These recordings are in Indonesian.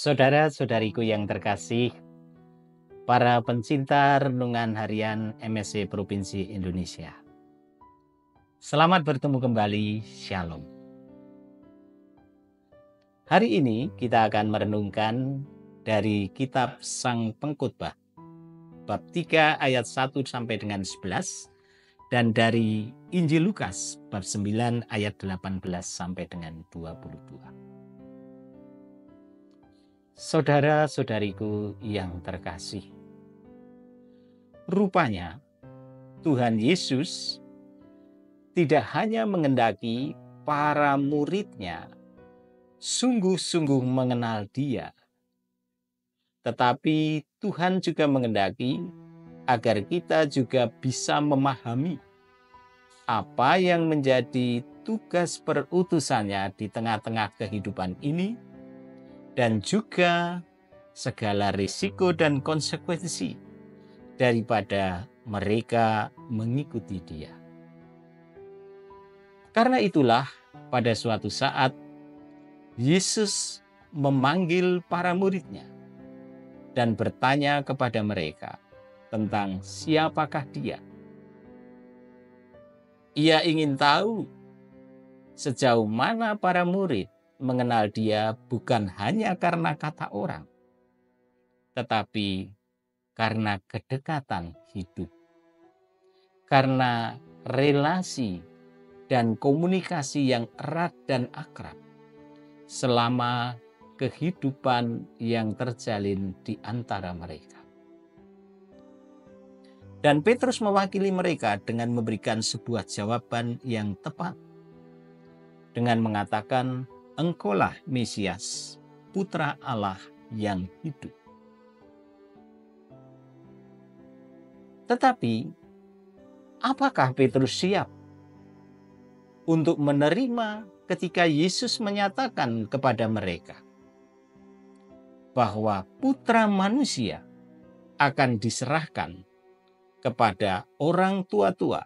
Saudara-saudariku yang terkasih, para pencinta renungan harian MSC Provinsi Indonesia. Selamat bertemu kembali, Shalom. Hari ini kita akan merenungkan dari kitab Sang Pengkhotbah, bab 3 ayat 1 sampai dengan 11, dan dari Injil Lukas, bab 9 ayat 18 sampai dengan 22. Saudara-saudariku yang terkasih, rupanya Tuhan Yesus tidak hanya mengendaki para murid-Nya sungguh-sungguh mengenal Dia, tetapi Tuhan juga mengendaki agar kita juga bisa memahami apa yang menjadi tugas perutusannya di tengah-tengah kehidupan ini, dan juga segala risiko dan konsekuensi daripada mereka mengikuti Dia. Karena itulah pada suatu saat Yesus memanggil para murid-Nya dan bertanya kepada mereka tentang siapakah Dia. Ia ingin tahu sejauh mana para murid mengenal Dia, bukan hanya karena kata orang, tetapi karena kedekatan hidup, karena relasi dan komunikasi yang erat dan akrab selama kehidupan yang terjalin di antara mereka. Dan Petrus mewakili mereka dengan memberikan sebuah jawaban yang tepat, dengan mengatakan, "Engkaulah Mesias, Putra Allah yang hidup." Tetapi, apakah Petrus siap untuk menerima ketika Yesus menyatakan kepada mereka bahwa Putra Manusia akan diserahkan kepada orang tua-tua,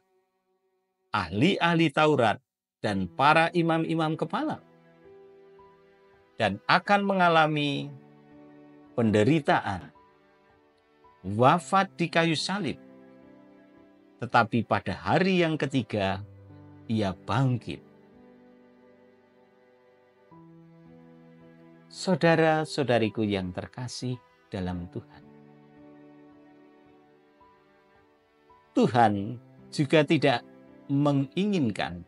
ahli-ahli Taurat, dan para imam-imam kepala, dan akan mengalami penderitaan, wafat di kayu salib, tetapi pada hari yang ketiga Ia bangkit. Saudara-saudariku yang terkasih dalam Tuhan, Tuhan juga tidak menginginkan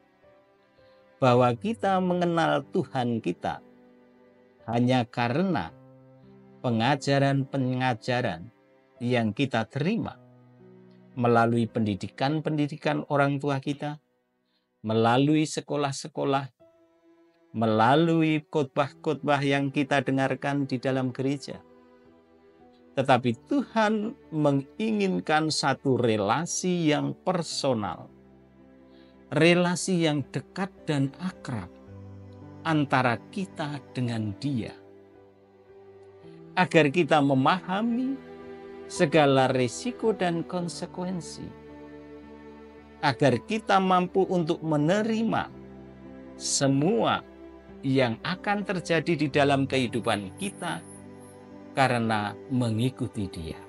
bahwa kita mengenal Tuhan kita hanya karena pengajaran-pengajaran yang kita terima melalui pendidikan-pendidikan orang tua kita, melalui sekolah-sekolah, melalui khotbah-khotbah yang kita dengarkan di dalam gereja. Tetapi Tuhan menginginkan satu relasi yang personal, relasi yang dekat dan akrab antara kita dengan Dia, agar kita memahami segala risiko dan konsekuensi, agar kita mampu untuk menerima semua yang akan terjadi di dalam kehidupan kita karena mengikuti Dia.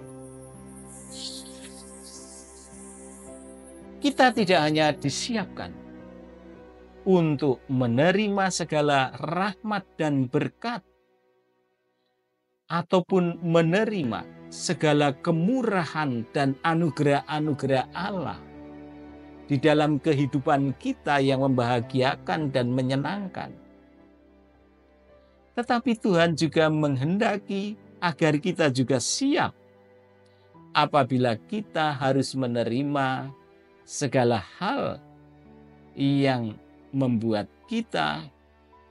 Kita tidak hanya disiapkan untuk menerima segala rahmat dan berkat, ataupun menerima segala kemurahan dan anugerah-anugerah Allah di dalam kehidupan kita yang membahagiakan dan menyenangkan. Tetapi Tuhan juga menghendaki agar kita juga siap apabila kita harus menerima segala hal yang membuat kita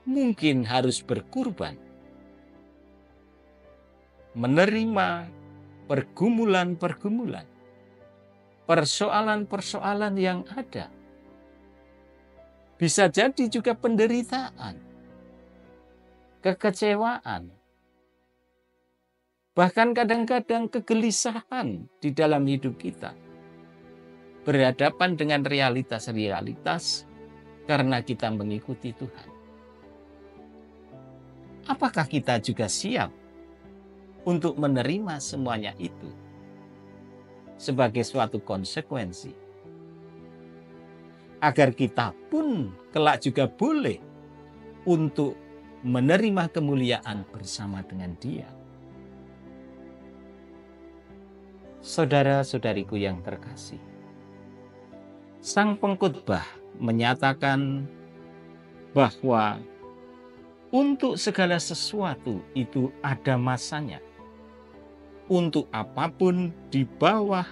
mungkin harus berkorban, menerima pergumulan-pergumulan, persoalan-persoalan yang ada. Bisa jadi juga penderitaan, kekecewaan, bahkan kadang-kadang kegelisahan di dalam hidup kita, berhadapan dengan realitas-realitas karena kita mengikuti Tuhan. Apakah kita juga siap untuk menerima semuanya itu sebagai suatu konsekuensi, agar kita pun kelak juga boleh untuk menerima kemuliaan bersama dengan Dia. Saudara-saudariku yang terkasih, Sang Pengkhotbah menyatakan bahwa untuk segala sesuatu itu ada masanya. Untuk apapun di bawah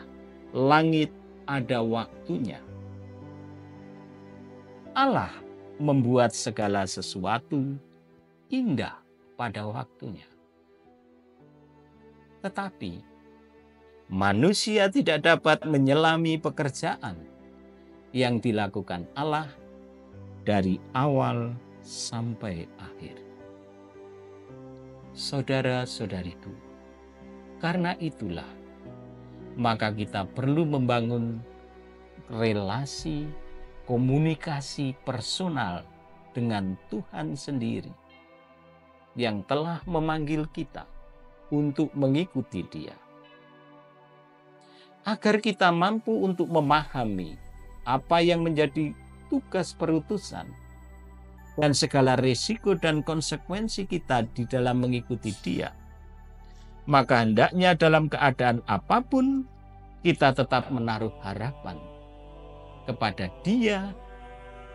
langit ada waktunya. Allah membuat segala sesuatu indah pada waktunya. Tetapi manusia tidak dapat menyelami pekerjaan yang dilakukan Allah dari awal sampai akhir. Saudara-saudariku, karena itulah maka kita perlu membangun relasi, komunikasi personal dengan Tuhan sendiri yang telah memanggil kita untuk mengikuti Dia. Agar kita mampu untuk memahami apa yang menjadi tugas perutusan dan segala risiko dan konsekuensi kita di dalam mengikuti Dia, maka hendaknya dalam keadaan apapun kita tetap menaruh harapan kepada Dia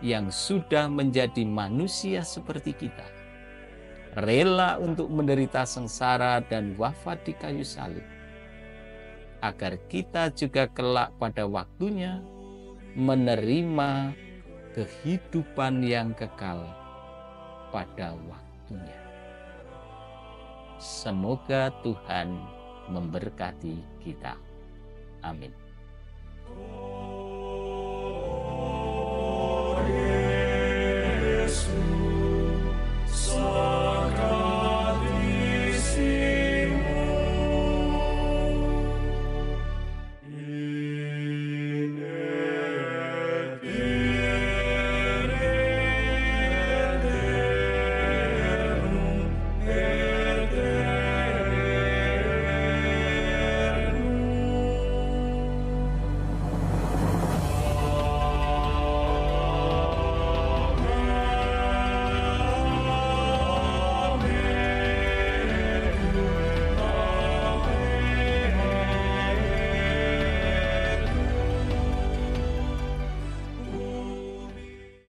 yang sudah menjadi manusia seperti kita, rela untuk menderita sengsara dan wafat di kayu salib, agar kita juga kelak pada waktunya menerima kehidupan yang kekal pada waktunya. Semoga Tuhan memberkati kita. Amin.